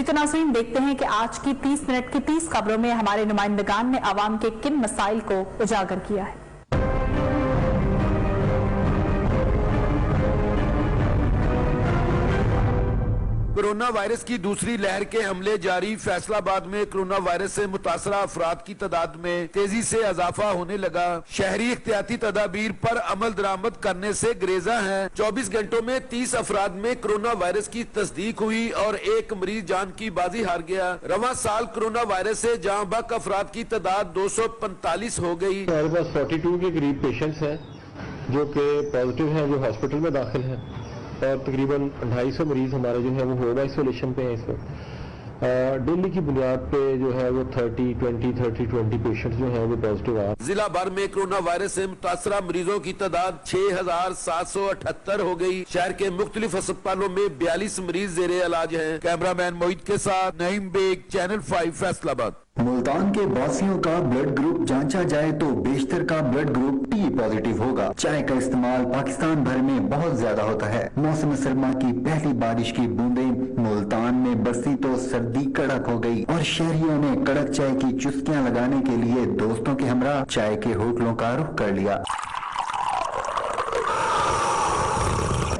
तो नाज़रीन, देखते हैं कि आज की 30 मिनट की 30 खबरों में हमारे नुमाइंदगान ने आवाम के किन मसाइल को उजागर किया है। कोरोना वायरस की दूसरी लहर के हमले जारी। फैसलाबाद में कोरोना वायरस से मुतासरा अफराद की तादाद में तेजी से इजाफा होने लगा। शहरी एहतियाती तदाबीर पर अमल दरामद करने से गुरेजा हैं। 24 घंटों में 30 अफराद में कोरोना वायरस की तस्दीक हुई और एक मरीज जान की बाजी हार गया। रवां साल कोरोना वायरस से जहां बक अफराद की तादाद 245 हो गई। हमारे पास 42 के करीब पेशेंट्स हैं जो कि पॉजिटिव हैं, जो हॉस्पिटल में दाखिल हैं, और तकरीबन 250 मरीज हमारे जो है वो होम आइसोलेशन पे हैं इस वक्त। डेली की बुनियाद पे जो है वो 30-20 पेशेंट्स जो हैं वो पॉजिटिव आ। जिला भर में कोरोना वायरस से मुतासरा मरीजों की तादाद 6778 हो गई। शहर के मुख्तलिफ अस्पतालों में 42 मरीज जेरे इलाज हैं। कैमरामैन मोहित के साथ नईम बेग, चैनल 5 फैसलाबाद। मुल्तान के वासियों का ब्लड ग्रुप जांचा जाए तो बेशतर का ब्लड ग्रुप टी पॉजिटिव होगा। चाय का इस्तेमाल पाकिस्तान भर में बहुत ज्यादा होता है। मौसम सरमा की पहली बारिश की बूंदें मुल्तान में बरसी तो सर्दी कड़क हो गई और शहरियों ने कड़क चाय की चुस्कियां लगाने के लिए दोस्तों के हमरा चाय के होटलों का रुख कर लिया।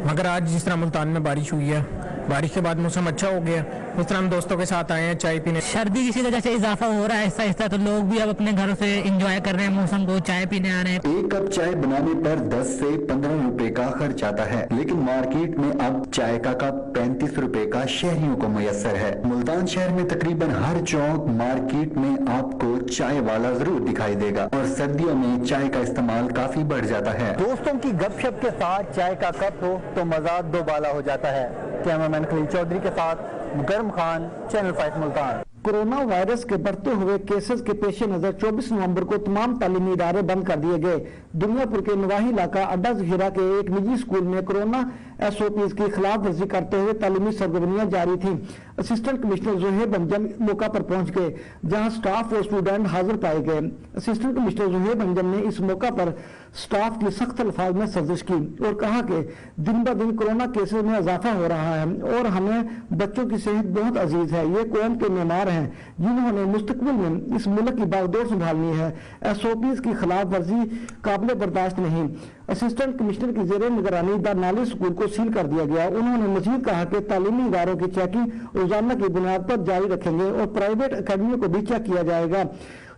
मगर आज जिस तरह मुल्तान में बारिश हुई है, बारिश के बाद मौसम अच्छा हो गया, उस तरह हम दोस्तों के साथ आए हैं चाय पीने। सर्दी की वजह से इजाफा हो रहा है ऐसा ऐसा, तो लोग भी अब अपने घरों से एंजॉय कर रहे हैं मौसम को, चाय पीने आ रहे हैं। एक कप चाय बनाने पर 10 से 15 रुपए का खर्च आता है, लेकिन मार्केट में अब चाय का कप 35 रुपए का शहरियों को मुयस्सर है। मुल्तान शहर में तकरीबन हर चौक मार्केट में आपको चाय वाला जरूर दिखाई देगा और सर्दियों में चाय का इस्तेमाल काफी बढ़ जाता है। दोस्तों की गपशप के साथ चाय का कप हो तो मजा दोबाला हो जाता है। कैमरामैन खलील चौधरी के साथ Mukarram Khan, channel 5 Multan. Corona virus के बढ़ते हुए केसेस के पेश नजर 24 नवंबर को तमाम तालीमी इदारे बंद कर दिए गए। दुनियापुर के नवाही इलाका अड्डा जखीरा के एक निजी स्कूल में कोरोना SOPs की खिलाफ वर्जी करते हुए तालीमी सरगर्मियां जारी थी। असिस्टेंट कमिश्नर जोहेब अंजम मौका पर पहुंच गए, जहां स्टाफ और स्टूडेंट हाजिर पाए गए। असिस्टेंट कमिश्नर जोहेब अंजम ने इस मौका पर स्टाफ की सख्त अल्फाज में सर्जिश की और कहा कि दिन ब दिन कोरोना केसेस में इजाफा हो रहा है और हमें बच्चों की सेहत बहुत अजीज है। ये कौम के मेमार हैं जिन्होंने मुस्तकबिल में इस मुल्क की बागडोर संभालनी है। SOPs की खिलाफ वर्जी काबिल बर्दाश्त नहीं। असिस्टेंट कमिश्नर की जेर निगरानी द नाली स्कूल को सील कर दिया गया। उन्होंने मजीद कहा कि तालीमी इदारों की चेकिंग रोजाना की बुनियाद पर जारी रखेंगे और प्राइवेट अकेडमियों को भी चेक किया जाएगा।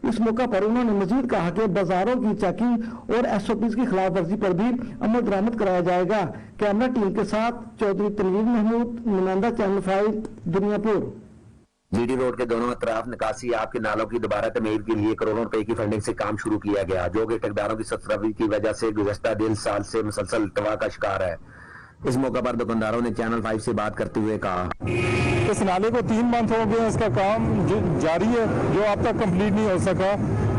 इस मौका पर उन्होंने मजीद कहा कि बाजारों की चेकिंग और SOPs की खिलाफ वर्जी पर भी अमल दरामद कराया जाएगा। कैमरा टीम के साथ चौधरी तनवीर महमूद, नुमाइंदा चैनल 5, दुनियापुर। जीडी रोड के दोनों अतराफ निकासी आपके नालों की दोबारा तमीर के लिए करोड़ों रुपए की फंडिंग से काम शुरू किया गया, जो कि ठेकेदारों की सख्ती की वजह से गुज़श्ता 1.5 साल से मुसलसल इल्तवा का शिकार है। इस मौका पर दुकानदारों ने चैनल 5 से बात करते हुए कहा, इस नाले को 3 मंथ हो गए, इसका काम जारी है जो अब तक कंप्लीट नहीं हो सका।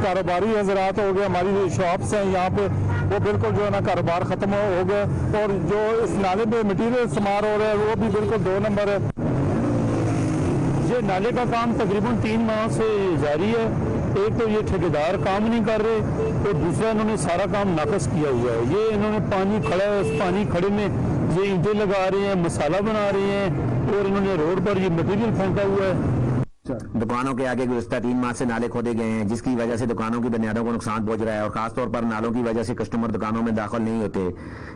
कारोबारी हजरात हो गए, हमारी शॉप्स हैं यहाँ पे, वो बिल्कुल जो है ना कारोबार खत्म हो गए और जो इस नाले पे मटीरियल इस्तेमाल हो रहा है वो भी बिल्कुल 2 नंबर है। ये नाले का काम तकरीबन 3 माह से जारी है। एक तो ये ठेकेदार काम नहीं कर रहे और दूसरा इन्होंने सारा काम नाकस किया हुआ है। ये इन्होंने पानी खड़ा है, उस पानी खड़े में ये ईंटें लगा रहे हैं, मसाला बना रहे हैं और इन्होंने रोड पर ये मटीरियल फेंका हुआ है। दुकानों के आगे गुज़श्ता 3 माह से नाले खोदे गए हैं, जिसकी वजह से दुकानों की बुनियादों को नुकसान पहुंच रहा है और खासतौर पर नालों की वजह से कस्टमर दुकानों में दाखिल नहीं होते,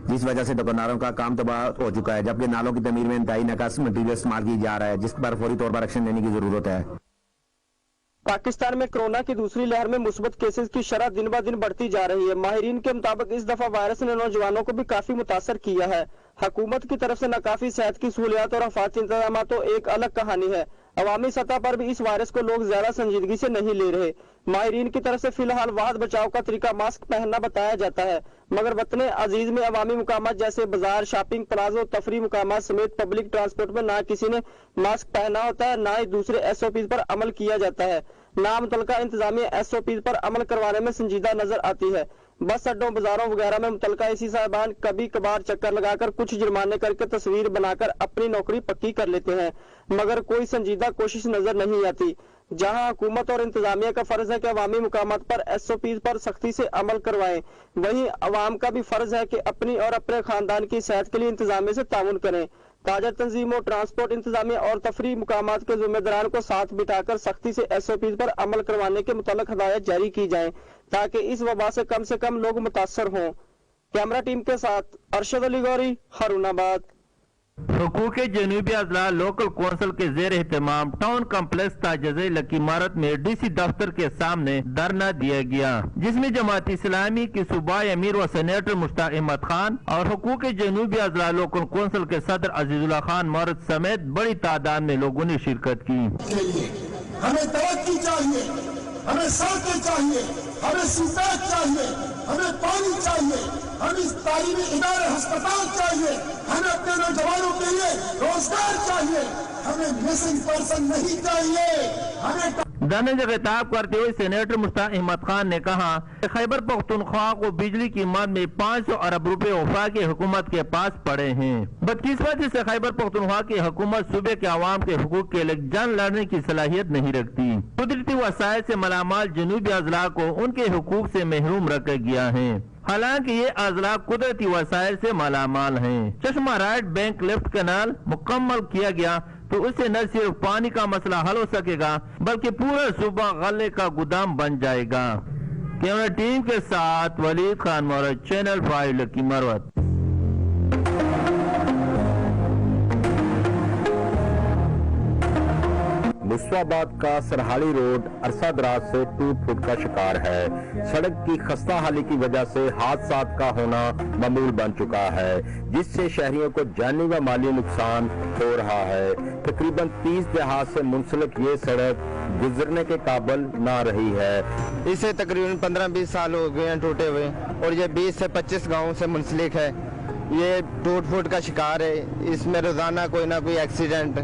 जिस वजह से दुकानदारों का काम तबाह हो चुका है। जबकि नालों की तमीर में इंतहाई नाकास मटीरियल इस्तेमाल की जा रहा है, जिस पर फौरी तौर पर एक्शन लेने की जरूरत है। पाकिस्तान में कोरोना की दूसरी लहर में मुस्बत केसेस की शरह दिन ब दिन बढ़ती जा रही है। माहिरीन के मुताबिक इस दफा वायरस ने नौजवानों को भी काफी मुतासर किया है। हुकूमत की तरफ से नाकाफी सेहत की सहूलियात और आफात इंतजाम तो एक अलग कहानी है। अवामी सतह पर भी इस वायरस को लोग ज्यादा संजीदगी से नहीं ले रहे। माहिरीन की तरफ से फिलहाल वाद बचाव का तरीका मास्क पहनना बताया जाता है, मगर वतन अजीज में अवामी मुकामात जैसे बाजार, शॉपिंग प्लाजा, तफरी मुकामात समेत पब्लिक ट्रांसपोर्ट में ना किसी ने मास्क पहना होता है, ना ही दूसरे SOPs पर अमल किया जाता है, ना मुतलका इंतजामिया SOPs पर अमल करवाने में संजीदा नजर आती है। बस अड्डों, बाजारों वगैरह में मुतलका एसी साहबान कभी कभार चक्कर लगाकर कुछ जुर्माने करके तस्वीर बनाकर अपनी नौकरी पक्की कर लेते हैं, मगर कोई संजीदा कोशिश नजर नहीं आती। जहां हुकूमत और इंतजामिया का फर्ज है कि अवामी मुकामात पर SOPs पर सख्ती से अमल करवाएं, वहीं अवाम का भी फर्ज है कि अपनी और अपने खानदान की सेहत के लिए इंतजामिया से ताउन करें। تاجر تنظیموں، ٹرانسپورٹ انتظامیہ اور تفریح مقامات کے ذمہ داران کو ساتھ بٹھا کر سختی سے SOPs پر عمل کروانے کے متعلق ہدایت جاری کی جائیں تاکہ اس وبا سے کم لوگ متاثر ہوں۔ کیمرہ ٹیم کے ساتھ ارشد علی گوری، ہارون آباد۔ حقوق جنوبی اضلاع لوکل کونسل کے زیر اہتمام ٹاؤن کمپلیکس تاجزیل کی عمارت میں DC دفتر کے سامنے دھرنا دیا گیا، جس میں جماعت اسلامی کی صوبائی امیر و سینیٹر مشتاق احمد خان اور حقوق جنوبی اضلاع لوکل کونسل کے صدر عزیز اللہ خان مورد سمیت بڑی تعداد میں لوگوں نے شرکت کی۔ ہمیں توجہ چاہیے، ہمیں سڑکیں چاہیے، ہمیں سیوریج چاہیے، ہمیں پانی چاہیے، ہمیں تعلیمی ادارے ہسپتال چاہیے، ہمیں اپنے نوجوانوں کے لیے روزگار چاہیے، ہمیں مسنگ پرسن نہیں چاہیے، ہمیں دھرنے سے خطاب کرتے ہوئے سینیٹر مشتاق احمد خان نے کہا کہ خیبر پختونخوا کو بجلی کی مد میں 500 ارب روپے وفاقی حکومت کے پاس پڑے ہیں۔ بدقسمتی سے خیبر پختونخوا کی حکومت صوبے کے عوام کے حقوق کے لیے جنگ لڑنے کی صلاحیت نہیں رکھتی۔ قدرتی وسائل سے مالامال جنوبی اضلاع کو ان کے حقوق سے محروم رکھا گیا ہے، حالانکہ یہ اضلاع قدرتی وسائل سے مالامال ہیں۔ چشمہ رائٹ بینک لیفٹ کینال مکمل کیا گیا تو اس سے نہ صرف پانی کا مسئلہ حل ہو سکے گا بلکہ پورا صوبہ غلے کا گودام بن جائے گا۔ کیمرہ ٹیم کے ساتھ ولید خان مورد، چینل 5 لکی مروت۔ مسواباد کا سرحالی روڈ عرصہ دراز سے ٹوٹ پھوٹ کا شکار ہے۔ سڑک کی خستہ حالی کی وجہ سے حادثات کا ہونا معمول بن چکا ہے، جس سے شہریوں کو جانی و مالی نقصان ہو رہا ہے۔ تقریباً 30 دیہات سے منسلک یہ سڑک گزرنے کے قابل نہ رہی ہے۔ اسے تقریباً 15-20 سال ہو گئے ہیں ٹوٹے ہوئے، اور یہ 20 سے 25 گاؤں سے منسلک ہے۔ یہ ٹوٹ پھوٹ کا شکار ہے، اس میں روزانہ کوئی نہ کوئی ایکسیڈنٹ،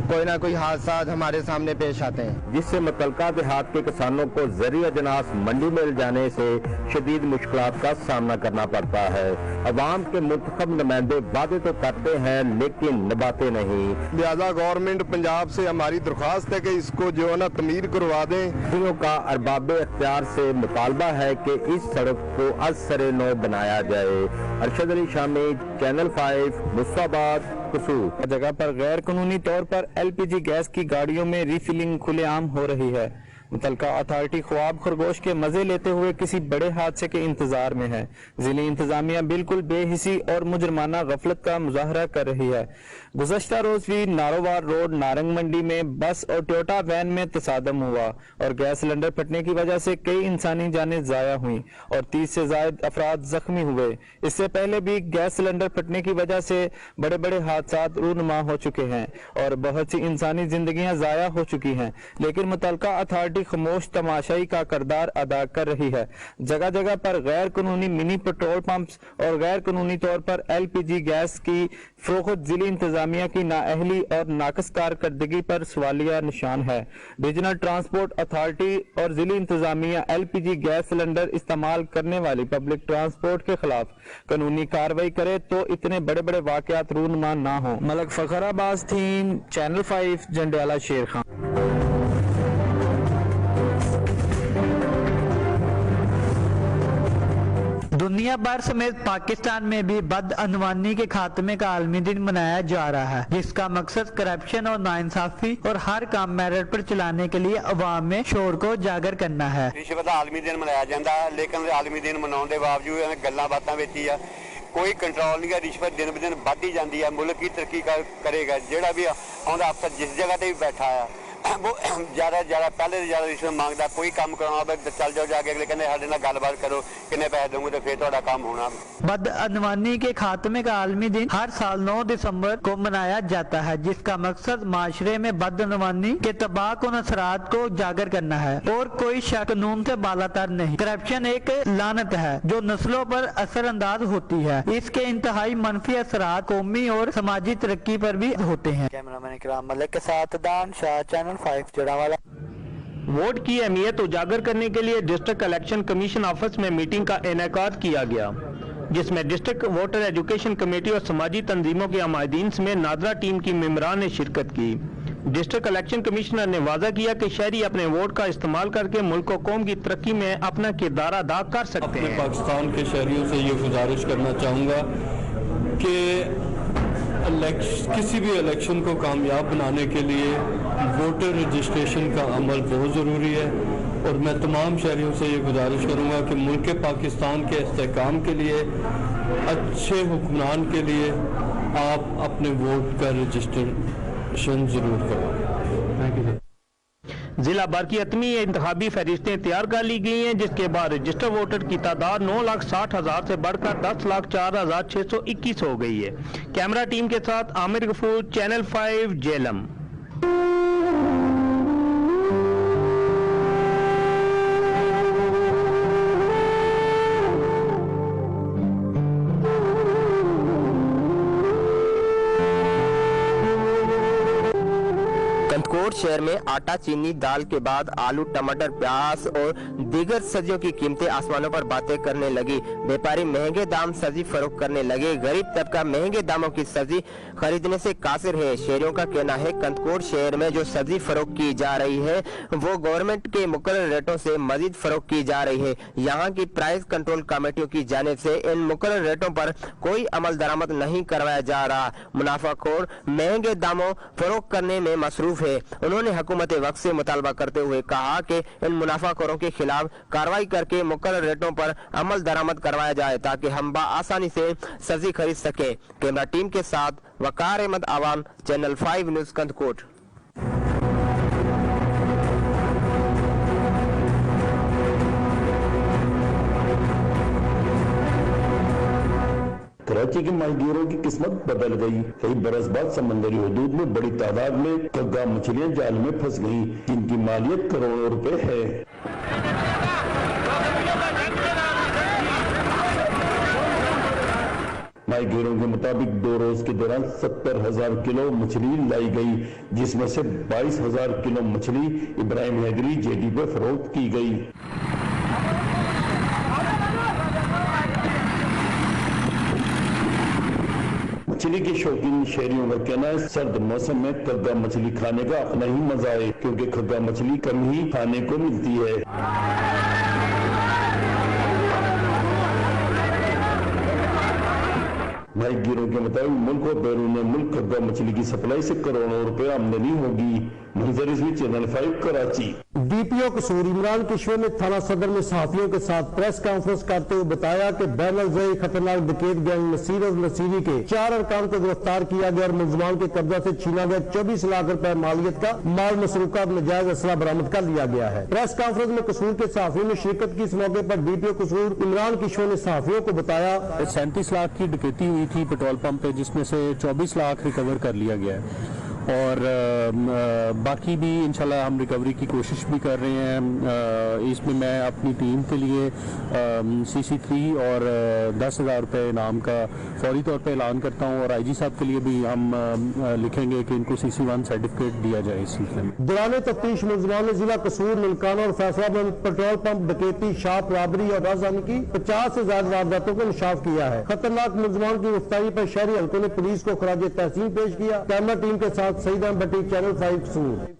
کوئی نہ کوئی حادثات ہمارے سامنے پیش آتے ہیں، جس سے متعلقہ دیہات کے کسانوں کو زرعی اجناس منڈی میں لے جانے سے شدید مشکلات کا سامنا کرنا پڑتا ہے۔ عوام کے منتخب نمائندے وعدے تو کرتے ہیں لیکن نبھاتے نہیں، لہذا گورنمنٹ پنجاب سے ہماری درخواست ہے کہ اس کو جو ہے نا تعمیر کروا دیں۔ شہریوں کا ارباب اختیار سے مطالبہ ہے کہ اس سڑک کو از سر نو بنایا جائے۔ ارشد علی شامی، چینل 5، مسواباد، قصور۔ جگہ پر غیر قانونی طور پر LPG گیس کی گاڑیوں میں ریفلنگ کھلے عام ہو رہی ہے۔ متعلقہ اتھارٹی خواب خرگوش کے مزے لیتے ہوئے کسی بڑے حادثے کے انتظار میں ہے۔ ضلعی انتظامیہ بالکل بے حسی اور مجرمانہ غفلت کا مظاہرہ کر رہی ہے۔ گزشتہ روز بھی نارووار روڈ نارنگ منڈی میں بس اور ٹویوٹا وین میں تصادم ہوا اور گیس سلنڈر پھٹنے کی وجہ سے کئی انسانی جانیں ضائع ہوئیں اور 30 سے زائد افراد زخمی ہوئے۔ اس سے پہلے بھی گیس سلنڈر پھٹنے کی وجہ سے بڑے بڑے حادثات رونما ہو چکے ہیں اور بہت سی انسانی زندگیاں ضائع ہو چکی ہیں، لیکن متعلقہ اتھارٹی خاموش تماشائی کا کردار ادا کر رہی ہے۔ جگہ جگہ پر غیر قانونی منی پیٹرول پمپس اور غیر قانونی طور پر LPG گیس کی فروخت ضلعی انتظامیہ کی نااہلی اور ناقص کارکردگی پر سوالیہ نشان ہے۔ ریجنل ٹرانسپورٹ اتھارٹی اور ضلعی انتظامیہ LPG گیس سلنڈر استعمال کرنے والی پبلک ٹرانسپورٹ کے خلاف قانونی کارروائی کرے تو اتنے بڑے بڑے واقعات رونما نہ ہوں۔ ملک فخر عباس تھیم، چینل 5، جنڈیالہ شیر خان۔ دنیا بھر سمیت پاکستان میں بھی بدعنوانی کے خاتمے کا عالمی دن منایا جا رہا ہے، جس کا مقصد کرپشن اور ناانصافی اور ہر کام میرٹ پر چلانے کے لیے عوام میں شعور کو جاگر کرنا ہے۔ رشوت کا عالمی دن منایا جاتا ہے، لیکن عالمی دن منانے کے باوجود گلاں باتاں وچ ہی کوئی کنٹرول نہیں ہے۔ رشوت دن ب دن بڑھتی جاتی ہے۔ ملک کی ترقی کرے گا جہاں بھی آندا افسر جس جگہ تے بھی بیٹھا ہے وہ زیادہ پہلے زیادہ رشوت مانگتا، کوئی کام کرانا چل جاؤ جا کے اگلے کہنے ہمارے نال گل بات کرو، کنے پیسے دوں گے تو پھر تہاڈا کام ہونا۔ بدعنوانی کے خاتمے کا عالمی دن ہر سال 9 دسمبر کو منایا جاتا ہے، جس کا مقصد معاشرے میں بدعنوانی کے تباہ کن اثرات کو اجاگر کرنا ہے اور کوئی شک قانون سے بالاتر نہیں۔ کرپشن ایک لعنت ہے جو نسلوں پر اثر انداز ہوتی ہے، اس کے انتہائی منفی اثرات قومی اور سماجی ترقی پر بھی ہوتے ہیں۔ کیمرامین اکرام ملک کے ساتھ دان شاہ، چینل 5، جڑاوالا۔ ووٹ کی اہمیت اجاگر کرنے کے لیے ڈسٹرکٹ الیکشن کمیشن آفس میں میٹنگ کا انعقاد کیا گیا، جس میں ڈسٹرکٹ ووٹر ایجوکیشن کمیٹی اور سماجی تنظیموں کے عمائدین سمیت نادرہ ٹیم کی ممبران نے شرکت کی۔ ڈسٹرکٹ الیکشن کمشنر نے واضح کیا کہ شہری اپنے ووٹ کا استعمال کر کے ملک و قوم کی ترقی میں اپنا کردار ادا کر سکتے ہیں۔ پاکستان کے شہریوں سے یہ گزارش کرنا چاہوں گا کہ किसी भी इलेक्शन को कामयाब बनाने के लिए वोटर रजिस्ट्रेशन का अमल बहुत ज़रूरी है और मैं तमाम शहरियों से ये गुजारिश करूँगा कि मुल्क पाकिस्तान के इस्तेहकाम के लिए, अच्छे हुक्मरान के लिए आप अपने वोट का रजिस्ट्रेशन ज़रूर करें। Thank you. जिला भर की हतमी इंतखाबी फहरिस्तें तैयार कर ली गई हैं, जिसके बाद रजिस्टर्ड वोटर की तादाद 9,60,000 से बढ़कर 10,04,621 हो गई है। कैमरा टीम के साथ आमिर गफूर, चैनल 5, जेलम। कंदकोट शहर में आटा, चीनी, दाल के बाद आलू, टमाटर, प्याज और दीगर सब्जियों की कीमतें आसमानों पर बातें करने लगी। व्यापारी महंगे दाम सब्जी फरोख्त करने लगे। गरीब तबका महंगे दामों की सब्जी खरीदने से कासिर है। शहरियों का कहना है कंदकोट शहर में जो सब्जी फरोख्त की जा रही है वो गवर्नमेंट के मुकर्रर रेटों से मजीद फरोख्त की जा रही है। यहाँ की प्राइस कंट्रोल कमेटियों की जानिब से इन मुकर्रर रेटों पर कोई अमल दरामद नहीं करवाया जा रहा। मुनाफाखोर महंगे दामों फरोख्त करने में मसरूफ है। उन्होंने हुकूमत वक्त से मुतालबा करते हुए कहा कि इन मुनाफाखोरों के खिलाफ कार्रवाई करके मुकर्रर रेटों पर अमल दरामद करवाया जाए ताकि हम आसानी से सब्जी खरीद सके। कैमरा टीम के साथ वकार अहमद आवान, चैनल 5 न्यूज कंदकोट। कराची के माहीगीरों की किस्मत बदल गई। कई बरस बाद समंदरी हदूद में बड़ी तादाद में कग्गा मछलियां जाल में फंस गईं, जिनकी मालियत करोड़ों रुपए है। माहीगीरों के मुताबिक 2 रोज के दौरान 70,000 किलो मछली लाई गई, जिसमें से 22,000 किलो मछली इब्राहिम हैदरी जेटी पर फरोख्त की गई। मछली के शौकीन शहरियों का कहना है सर्द मौसम में कग्गा मछली खाने का अपना ही मजा है, क्योंकि कग्गा मछली कम ही खाने को मिलती है। माहीगीरों के मुताबिक मुल्क और बैरून मुल्क कग्गा मछली की सप्लाई से करोड़ों रुपए आमदनी होगी। मंजर इसमें चैनल 5 कराची। डीपीओ कसूर इमरान किश्वर ने थाना सदर में सहाफियों के साथ प्रेस कॉन्फ्रेंस करते हुए बताया कि बैन-अल-ज़ई खतरनाक डकैत गैंग नसीर और नसीरी के 4 अरकान को गिरफ्तार किया गया और मुलजमान के कब्जा से छीना गया 24 लाख रुपए मालियत का माल मसरूका नजायज असला बरामद कर लिया गया है। प्रेस कॉन्फ्रेंस में कसूर के सहाफियों ने शिरकत की। इस मौके पर डीपीओ कसूर इमरान किश्वर ने सहाफियों को बताया 37 लाख की डकैती हुई थी पेट्रोल पंप पे, जिसमें से 24 लाख रिकवर कर लिया गया है और बाकी भी इंशाल्लाह हम रिकवरी की कोशिश भी कर रहे हैं। इसमें मैं अपनी टीम के लिए CC3 और 10,000 रुपये इनाम का फौरी तौर पे ऐलान करता हूं और IG साहब के लिए भी हम लिखेंगे कि इनको CC1 सर्टिफिकेट दिया जाए इस सिलसिले में। दौरान तफ्तीश मुलजमान ने जिला कसूर, ननकाना और फैसलाबाद पेट्रोल पंप डकैती, शॉप रॉबरी और राजधानी की 50 से ज्यादा वारदातों को इंकशाफ किया है। खतरनाक मुलजमान की गिरफ्तारी पर शहरी हल्कों ने पुलिस को खराज तहसीन पेश किया। कैमरा टीम के साथ सईद अहमद भट्टी, चैनल 5 कसूर।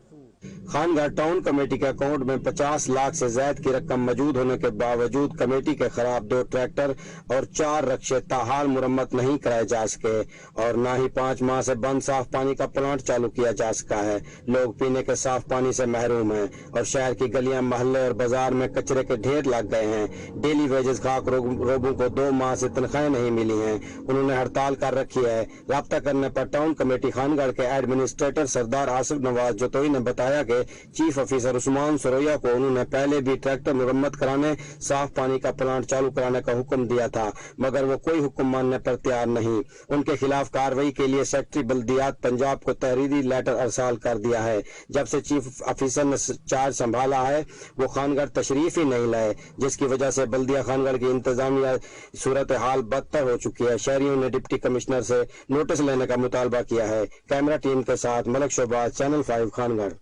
खानगढ़ टाउन कमेटी के अकाउंट में 50 लाख से ज्यादा की रकम मौजूद होने के बावजूद कमेटी के खिलाफ 2 ट्रैक्टर और 4 रक्शे ताहाल मुरम्मत नहीं कराए जा सके और न ही 5 माह से बंद साफ पानी का प्लांट चालू किया जा सका है। लोग पीने के साफ पानी से महरूम हैं और शहर की गलियां, मोहल्ले और बाजार में कचरे के ढेर लग गए हैं। डेली वेजेस खाक रोबों को 2 माह से तनख्वाहें नहीं मिली हैं। उन्होंने हड़ताल कर रखी है। राब्ता करने पर टाउन कमेटी खानगढ़ के एडमिनिस्ट्रेटर सरदार आसिफ नवाज जोतोई ने बताया कि चीफ ऑफिसर उस्मान सरोया को उन्होंने पहले भी ट्रैक्टर मुरम्मत कराने, साफ पानी का प्लांट चालू कराने का हुक्म दिया था, मगर वो कोई हुक्म मानने पर तैयार नहीं। उनके खिलाफ कार्रवाई के लिए सेक्रेटरी बल्दियात पंजाब को तहरीरी लेटर अरसाल कर दिया है। जब से चीफ ऑफिसर ने चार्ज संभाला है वो खानगढ़ तशरीफ ही नहीं लाए, जिसकी वजह से बल्दिया खानगढ़ की इंतजामिया सूरत हाल बदतर हो चुकी है। शहरियों ने डिप्टी कमिश्नर से नोटिस लेने का मुतालबा किया है। कैमरा टीम के साथ मलक शोबाज, चैनल 5 खानगढ़।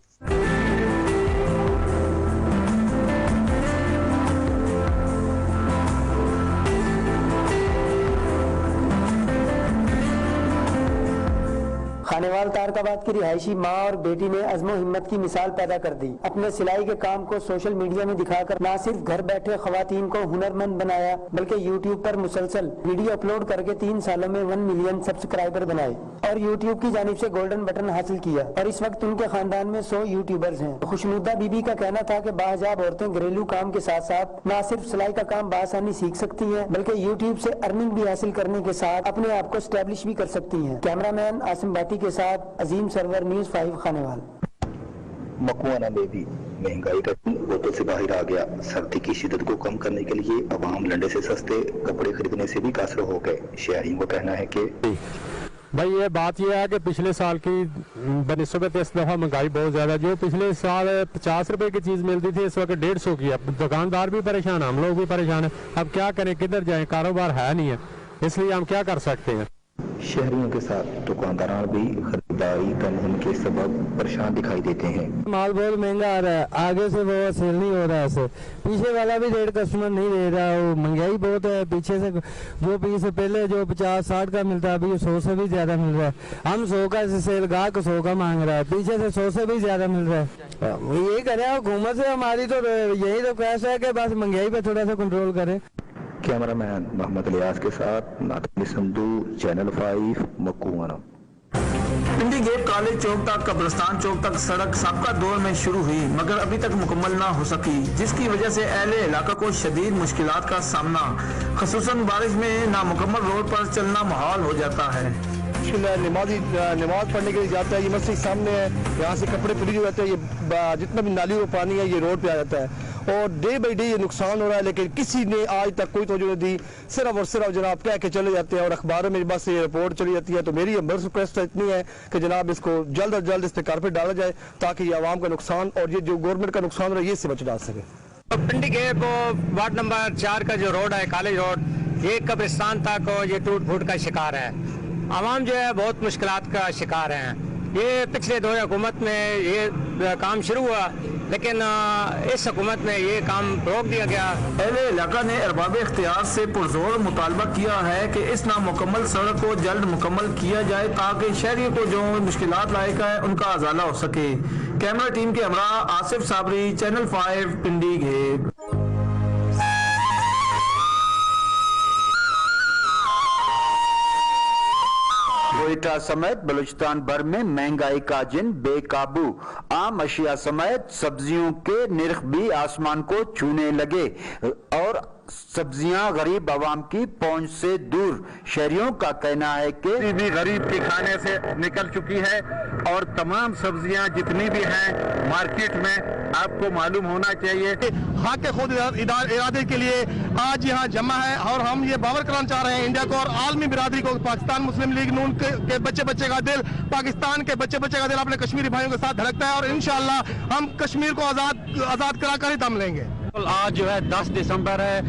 खानेवाल तारकाबाद की रिहायशी माँ और बेटी ने अज़्मो हिम्मत की मिसाल पैदा कर दी। अपने सिलाई के काम को सोशल मीडिया में दिखाकर न सिर्फ घर बैठे खवातीन को हुनरमंद बनाया, बल्कि यूट्यूब पर मुसलसल वीडियो अपलोड करके 3 सालों में 1 मिलियन सब्सक्राइबर बनाए और यूट्यूब की जानिब से गोल्डन बटन हासिल किया। और इस वक्त उनके खानदान में 100 यूट्यूबर्स हैं। खुशनुदा बीबी का कहना था कि बाहिजाब औरतें घरेलू काम के साथ साथ न सिर्फ सिलाई का काम बआसानी सीख सकती हैं, बल्कि यूट्यूब से अर्निंग भी हासिल करने के साथ अपने आप को स्टैब्लिश भी कर सकती हैं। कैमरामैन आसिम भाटी के साथ अजीम सरवर, न्यूज़ 5 खानेवाल। मकवाना में भी महंगाई का बोतल से बाहर आ गया। सर्दी की शिद्दत को कम करने के लिए अवाम लंडे से सस्ते कपड़े खरीदने से भी कासर हो गए। शहरियों का कहना है कि भाई ये बात ये है कि पिछले साल की बनिस्बत इस दफ़ा महंगाई बहुत ज़्यादा, जो पिछले साल 50 रुपए की चीज़ मिलती थी इस वक्त 150 की। अब दुकानदार भी परेशान, हम लोग भी परेशान हैं। अब क्या करें, किधर जाएं, कारोबार है नहीं है, इसलिए हम क्या कर सकते हैं। शहरियों के साथ दुकानदार भी खरीदारी कम होने के सबब परेशान दिखाई देते हैं। माल बहुत महंगा आ रहा है, आगे से वो सेल नहीं हो रहा है, ऐसे पीछे वाला भी रेट कस्टमर नहीं दे रहा है। वो महंगाई बहुत है, पीछे से जो पीस से जो 50-60 का मिलता है अभी 100 से भी ज्यादा मिल रहा है। हम 100 का सेल गाह को 100 का मांग रहा है, पीछे से 100 से भी ज्यादा मिल रहा है। यही करे हुकूमत से हमारी तो यही तो प्रयास है कि बस महंगाई पे थोड़ा सा कंट्रोल करे। कैमरामैन मोहम्मद इलियास के साथ नाथनी संधू, चैनल 5 मकवाना। पिंडी गेट कॉलेज चौक तक, कब्रिस्तान चौक तक सड़क सबका दौर में शुरू हुई मगर अभी तक मुकम्मल ना हो सकी, जिसकी वजह से अहले इलाका को शदीद मुश्किलात का सामना, खसूसन बारिश में नामुकम्मल रोड पर चलना मुहाल हो जाता है। नमाज पढ़ने के लिए जाता है, ये मस्जिद सामने है, यहाँ से कपड़े पुलिस हो जाते हैं, ये जितना भी नाली में पानी है ये रोड पे आ जाता है और डे बाई डे ये नुकसान हो रहा है। लेकिन किसी ने आज तक कोई तवज्जो नहीं दी, सिर्फ और सिर्फ जनाब कह के चले जाते हैं और अखबारों में बस ये रिपोर्ट चली जाती है। तो मेरी बस रिक्वेस्ट इतनी है कि जनाब इसको जल्द अज जल्द इस पर कारपेट डाला जाए ताकि ये आवाम का नुकसान और ये जो गवर्नमेंट का नुकसान हो रहा है ये से बचा जा सके। पिंडी गेट को वार्ड नंबर 4 का जो रोड है कॉलेज रोड, ये कब्रिस्तान तक ये टूट फूट का शिकार है। आवाम जो है बहुत मुश्किलात का शिकार हैं। ये पिछले दौर हुकूमत में ये काम शुरू हुआ, लेकिन इस हुकूमत में ये काम रोक दिया गया। अहले इलाका ने अरबाब इख्तियार से पुरजोर मुतालबा किया है कि इस नामुकम्मल सड़क को जल्द मुकम्मल किया जाए ताकि शहरियों को जो मुश्किलात लायक है उनका अजाला हो सके। कैमरा टीम के हमरा आसिफ साबरी, चैनल 5 पिंडी गेट। कोयटा समेत बलूचिस्तान भर में महंगाई का जिन बेकाबू, आम अशिया समेत सब्जियों के निर्ख भी आसमान को छूने लगे और सब्जियां गरीब आवाम की पहुंच से दूर। शहरियों का कहना है कि भी गरीब के खाने से निकल चुकी है और तमाम सब्जियां जितनी भी हैं मार्केट में आपको मालूम होना चाहिए। हक के खुद इरादे के लिए आज यहाँ जमा है और हम ये बावर कराना चाह रहे हैं इंडिया को और आलमी बिरादरी को। पाकिस्तान मुस्लिम लीग नून के बच्चे का दिल, पाकिस्तान के बच्चे का दिल अपने कश्मीरी भाइयों के साथ धड़कता है और इंशाअल्लाह हम कश्मीर को आजाद कराकर ही दम लेंगे। आज जो है 10 दिसंबर है,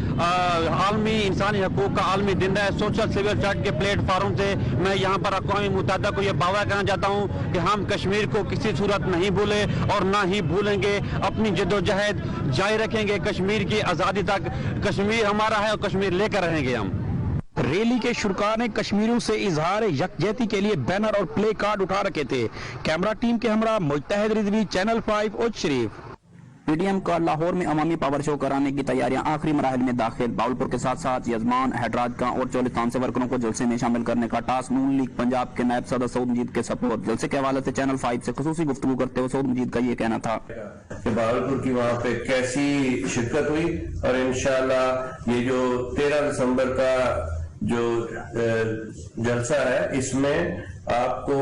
आलमी इंसानी हकूक का आलमी दिन है। सोशल सिविल चार्ट के प्लेटफार्म से मैं यहाँ पर अक़वाम मुत्तहिदा को ये दावा करना चाहता हूँ कि हम कश्मीर को किसी सूरत नहीं भूले और ना ही भूलेंगे। अपनी जद्दोजहद जारी रखेंगे कश्मीर की आज़ादी तक। कश्मीर हमारा है और कश्मीर लेकर रहेंगे हम। रैली के शुरका ने कश्मीरियों से इजहार यकजहती के लिए बैनर और प्ले कार्ड उठा रखे थे। कैमरा टीम के हमरा मुजतहिद रिजवी, चैनल 5 उच्च शरीफ। पीडीएम का लाहौर में अवामी पावर शो कराने की तैयारियां आखिरी मराहल में दाखिल। बावलपुर के साथ साथ यजमान, हैदराबाद का और चोलिस्तान से वर्करों को जलसे में शामिल करने का टास्क नून लीग पंजाब के नायब सदर सऊद मजीद के सपोर्ट। जलसे के हवाले से चैनल 5 से खुसूसी गुफ्तगू करते हुए सऊद मजीद का ये कहना था कि बावलपुर की वहाँ पे कैसी शिरकत हुई और इंशाल्लाह ये जो 13 दिसंबर का जो जलसा है इसमें आपको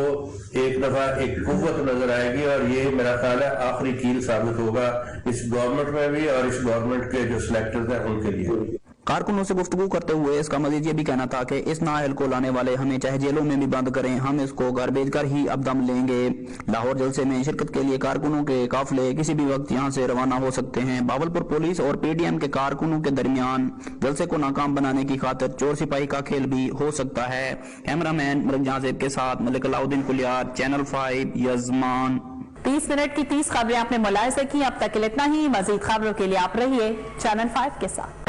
एक दफा एक कुव्वत नजर आएगी और ये मेरा ख्याल है आखिरी कील साबित होगा इस गवर्नमेंट में भी और इस गवर्नमेंट के जो सिलेक्टर्स हैं उनके लिए। कारकुनों से गुफ्तगू करते हुए इसका मजीद ये भी कहना था कि इस नाअहल को लाने वाले हमें चाहे जेलों में भी बंद करें, हम इसको घर भेज कर ही अब दम लेंगे। लाहौर जलसे में शिरकत के लिए कारकुनों के काफिले किसी भी वक्त यहाँ से रवाना हो सकते हैं। बावलपुर पुलिस और पीडीएम के कारकुनों के दरमियान जलसे को नाकाम बनाने की खातिर चोर सिपाही का खेल भी हो सकता है। कैमरामैन मलिक जहांजेब के साथ मलिक अलाउद्दीन कुलियार, चैनल 5 यजमान। 30 मिनट की 30 खबरें आपने मुलाहिजा की। अब तक इतना ही। मजीद खबरों के लिए आप रहिए चैनल 5 के साथ।